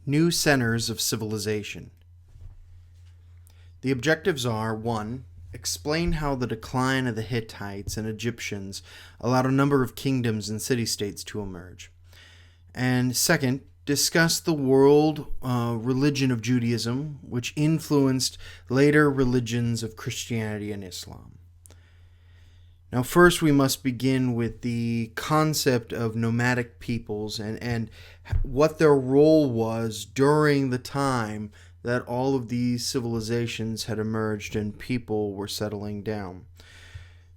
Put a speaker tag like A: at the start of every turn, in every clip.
A: New centers of civilization. The objectives are 1. Explain how the decline of the Hittites and Egyptians allowed a number of kingdoms and city-states to emerge. And 2, discuss the world religion of Judaism, which influenced later religions of Christianity and Islam. Now, first, we must begin with the concept of nomadic peoples and what their role was during the time that all of these civilizations had emerged and people were settling down.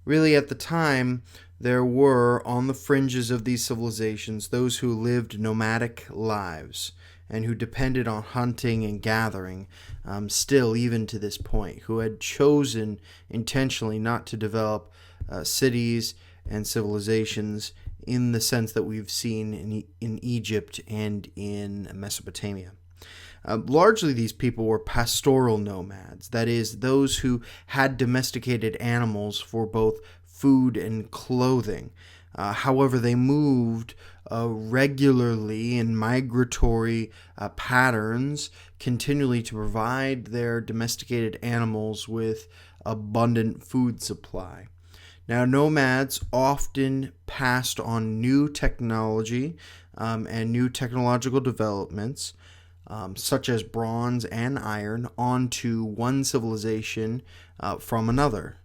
A: Really, at the time, there were, on the fringes of these civilizations, those who lived nomadic lives and who depended on hunting and gathering, still even to this point, who had chosen intentionally not to develop cities and civilizations in the sense that we've seen in Egypt and in Mesopotamia. Largely, these people were pastoral nomads, that is, those who had domesticated animals for both food and clothing. However, they moved regularly in migratory patterns, continually to provide their domesticated animals with abundant food supply. Now, nomads often passed on new technology and new technological developments, such as bronze and iron, onto one civilization from another.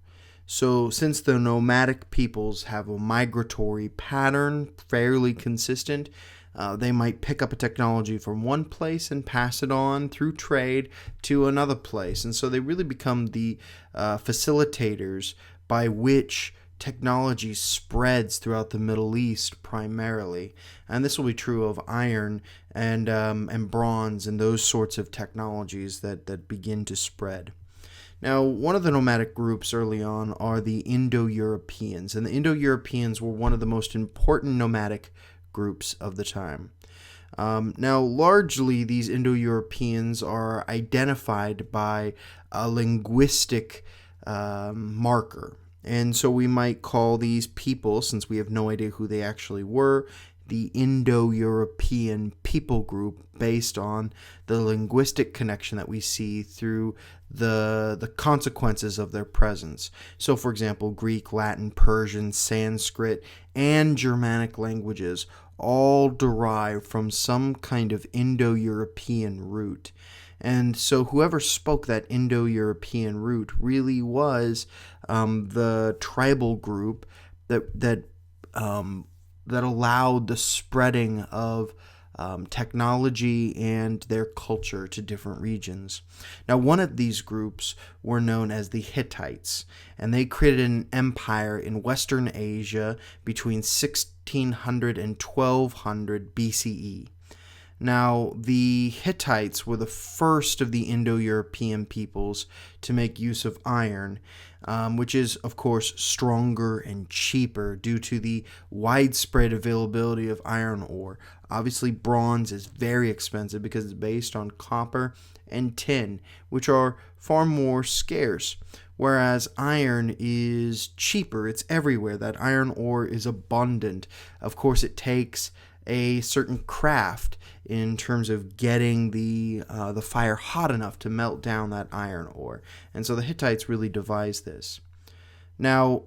A: So, since the nomadic peoples have a migratory pattern, fairly consistent, they might pick up a technology from one place and pass it on through trade to another place. And so they really become the facilitators by which technology spreads throughout the Middle East primarily. And this will be true of iron and bronze and those sorts of technologies that begin to spread. Now, one of the nomadic groups early on are the Indo-Europeans, and the Indo-Europeans were one of the most important nomadic groups of the time. Now, largely, these Indo-Europeans are identified by a linguistic marker. And so we might call these people, since we have no idea who they actually were, the Indo-European people group, based on the linguistic connection that we see through the consequences of their presence. So, for example, Greek, Latin, Persian, Sanskrit, and Germanic languages all derive from some kind of Indo-European root. And so whoever spoke that Indo-European root really was the tribal group that allowed the spreading of technology and their culture to different regions. Now, one of these groups were known as the Hittites, and they created an empire in Western Asia between 1600 and 1200 BCE. Now, the Hittites were the first of the Indo-European peoples to make use of iron, which is, of course, stronger and cheaper due to the widespread availability of iron ore. Obviously, bronze is very expensive because it's based on copper and tin, which are far more scarce, whereas iron is cheaper. It's everywhere. That iron ore is abundant. Of course, it takes a certain craft in terms of getting the fire hot enough to melt down that iron ore. And so the Hittites really devised this. Now,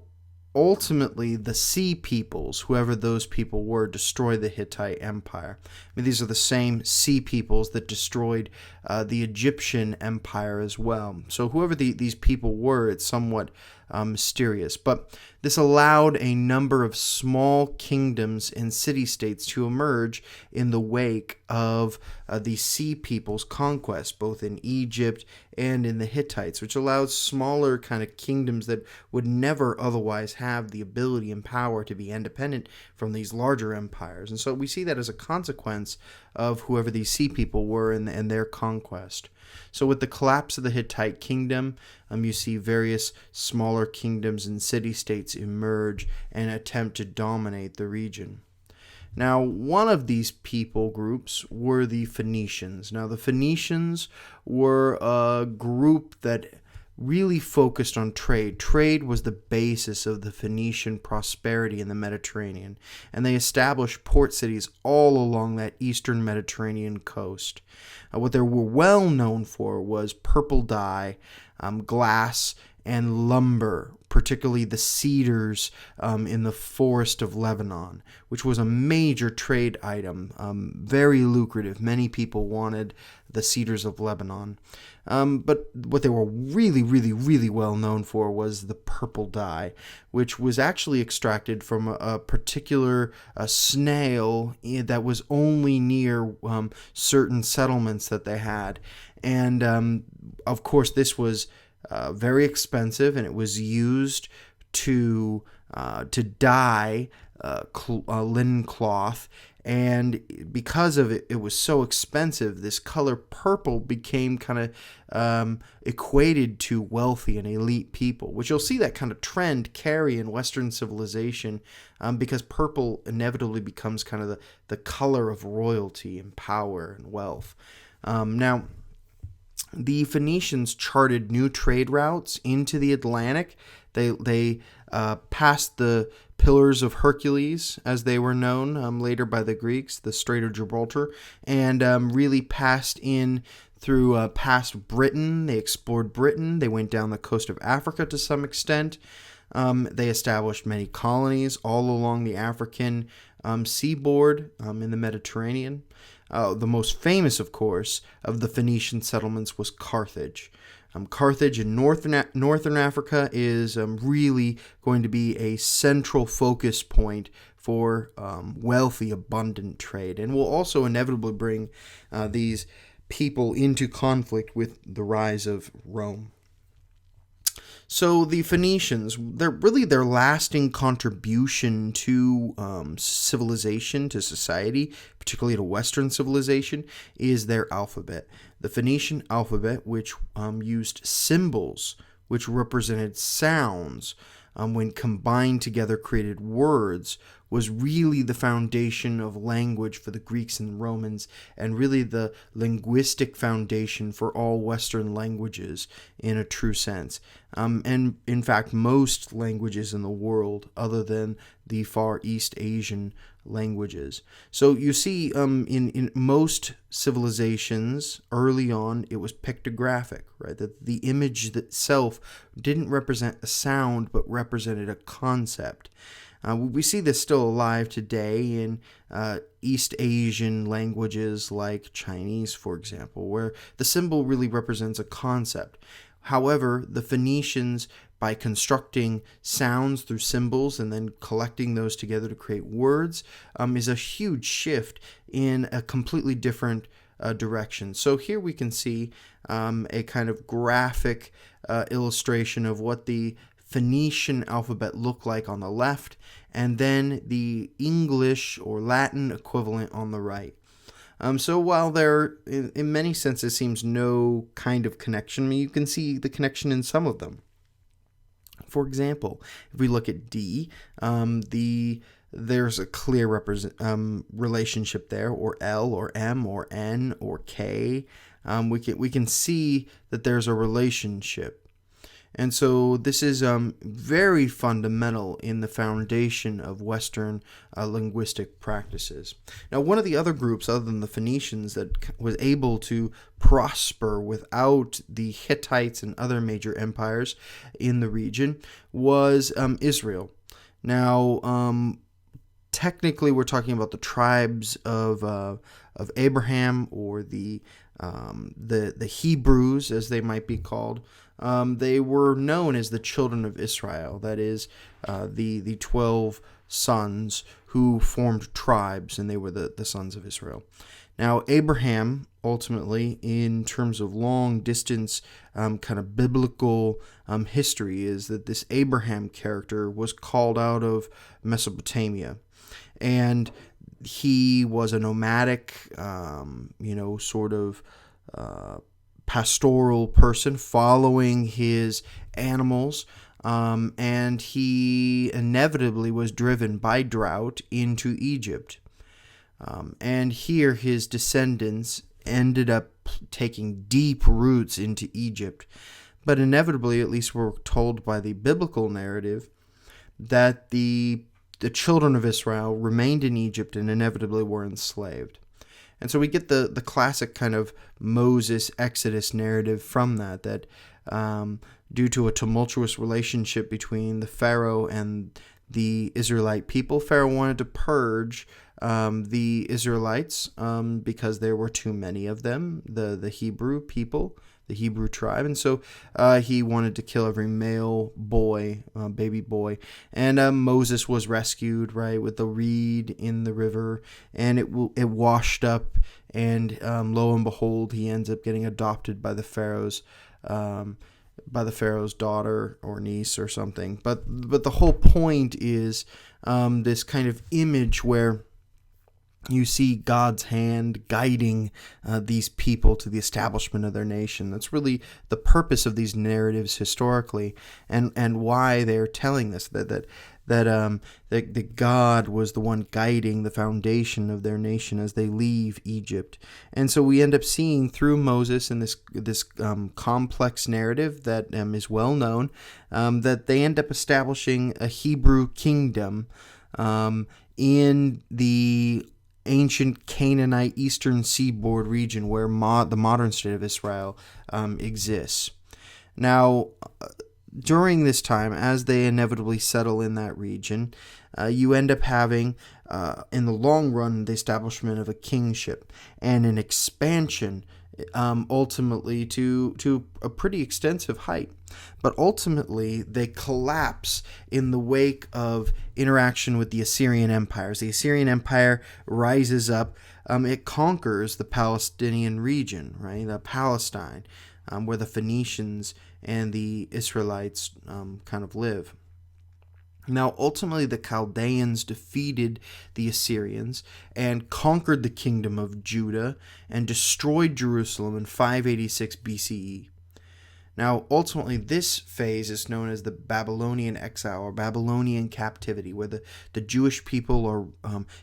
A: ultimately, the Sea Peoples, whoever those people were, destroyed the Hittite Empire. I mean, these are the same Sea Peoples that destroyed the Egyptian Empire as well. So whoever these people were, it's somewhat mysterious. But this allowed a number of small kingdoms and city-states to emerge in the wake of the Sea People's conquest, both in Egypt and in the Hittites, which allowed smaller kind of kingdoms that would never otherwise have the ability and power to be independent from these larger empires. And so we see that as a consequence of whoever these Sea People were and their conquest. So with the collapse of the Hittite kingdom, you see various smaller kingdoms and city-states emerge and attempt to dominate the region. Now, one of these people groups were the Phoenicians. Now, the Phoenicians were a group that really focused on trade. Trade was the basis of the Phoenician prosperity in the Mediterranean, and they established port cities all along that eastern Mediterranean coast. What they were well known for was purple dye, glass, and lumber, particularly the cedars in the forest of Lebanon, which was a major trade item, very lucrative. Many people wanted the cedars of Lebanon. But what they were really, really, really well known for was the purple dye, which was actually extracted from a particular snail that was only near certain settlements that they had. And, of course, this was very expensive, and it was used to dye linen cloth. And because of it, it was so expensive, this color purple became kind of equated to wealthy and elite people, which you'll see that kind of trend carry in Western civilization, because purple inevitably becomes kind of the color of royalty and power and wealth. Now, the Phoenicians charted new trade routes into the Atlantic. They passed the Pillars of Hercules, as they were known later by the Greeks, the Strait of Gibraltar, and really passed in through past Britain. They explored Britain. They went down the coast of Africa to some extent. They established many colonies all along the African seaboard in the Mediterranean. The most famous, of course, of the Phoenician settlements was Carthage. Carthage in northern Africa is really going to be a central focus point for wealthy, abundant trade, and will also inevitably bring these people into conflict with the rise of Rome. So the Phoenicians, their lasting contribution to civilization, to society, particularly to Western civilization, is their alphabet. The Phoenician alphabet, which used symbols, which represented sounds, when combined together created words, was really the foundation of language for the Greeks and Romans, and really the linguistic foundation for all Western languages in a true sense. And in fact, most languages in the world, other than the Far East Asian languages. So you see, in most civilizations early on, it was pictographic, right? That the image itself didn't represent a sound, but represented a concept. We see this still alive today in East Asian languages like Chinese, for example, where the symbol really represents a concept. However, the Phoenicians, by constructing sounds through symbols and then collecting those together to create words, is a huge shift in a completely different direction. So here we can see a kind of graphic illustration of what the Phoenician alphabet looked like on the left, and then the English or Latin equivalent on the right. So while there, in many senses, seems no kind of connection, you can see the connection in some of them. For example, if we look at D, there's a clear relationship there, or L, or M, or N, or K. We can see that there's a relationship. And so this is very fundamental in the foundation of Western linguistic practices. Now, one of the other groups, other than the Phoenicians, that was able to prosper without the Hittites and other major empires in the region was Israel. Now, technically, we're talking about the tribes of Abraham, or the Hebrews, as they might be called. They were known as the children of Israel, that is, the 12 sons who formed tribes, and they were the sons of Israel. Now, Abraham, ultimately, in terms of long-distance kind of biblical history, is that this Abraham character was called out of Mesopotamia, and he was a nomadic, sort of pastoral person following his animals, and he inevitably was driven by drought into Egypt. And here his descendants ended up taking deep roots into Egypt. but inevitably, at least we're told by the biblical narrative, that the children of Israel remained in Egypt and inevitably were enslaved. And so we get the classic kind of Moses Exodus narrative from that due to a tumultuous relationship between the Pharaoh and the Israelite people, Pharaoh wanted to purge the Israelites because there were too many of them, the Hebrew people, the Hebrew tribe, and so he wanted to kill every male boy, baby boy, and Moses was rescued, right, with the reed in the river, and it washed up, and lo and behold, he ends up getting adopted by the Pharaoh's daughter or niece or something. But the whole point is this kind of image where you see God's hand guiding these people to the establishment of their nation. That's really the purpose of these narratives historically, and why they're telling this, that God was the one guiding the foundation of their nation as they leave Egypt. And so we end up seeing through Moses in this complex narrative that is well known, that they end up establishing a Hebrew kingdom in the ancient Canaanite eastern seaboard region where the modern state of Israel exists. Now, during this time, as they inevitably settle in that region, you end up having, in the long run, the establishment of a kingship and an expansion ultimately to a pretty extensive height. But ultimately, they collapse in the wake of interaction with the Assyrian Empire. As the Assyrian Empire rises up, it conquers the Palestinian region, right? Palestine, where the Phoenicians and the Israelites kind of live. Now, ultimately, the Chaldeans defeated the Assyrians and conquered the kingdom of Judah and destroyed Jerusalem in 586 BCE. Now, ultimately, this phase is known as the Babylonian exile or Babylonian captivity, where the Jewish people are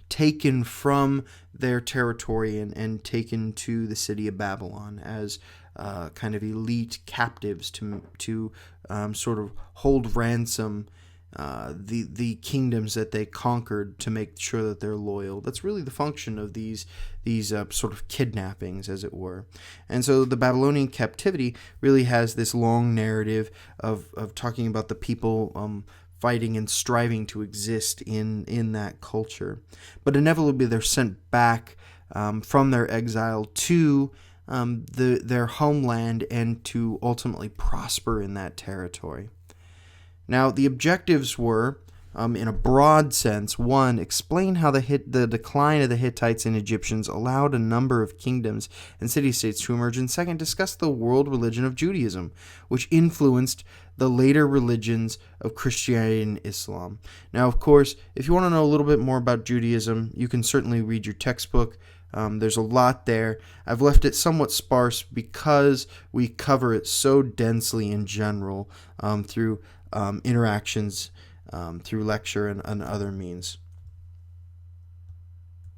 A: taken from their territory and taken to the city of Babylon as kind of elite captives to sort of hold ransom the kingdoms that they conquered to make sure that they're loyal. That's really the function of these sort of kidnappings, as it were. And so the Babylonian captivity really has this long narrative of talking about the people fighting and striving to exist in that culture. But inevitably they're sent back from their exile to their homeland and to ultimately prosper in that territory. Now, the objectives were, in a broad sense, one, explain how the decline of the Hittites and Egyptians allowed a number of kingdoms and city-states to emerge, and second, discuss the world religion of Judaism, which influenced the later religions of Christianity and Islam. Now, of course, if you want to know a little bit more about Judaism, you can certainly read your textbook. There's a lot there. I've left it somewhat sparse because we cover it so densely in general through interactions through lecture and other means.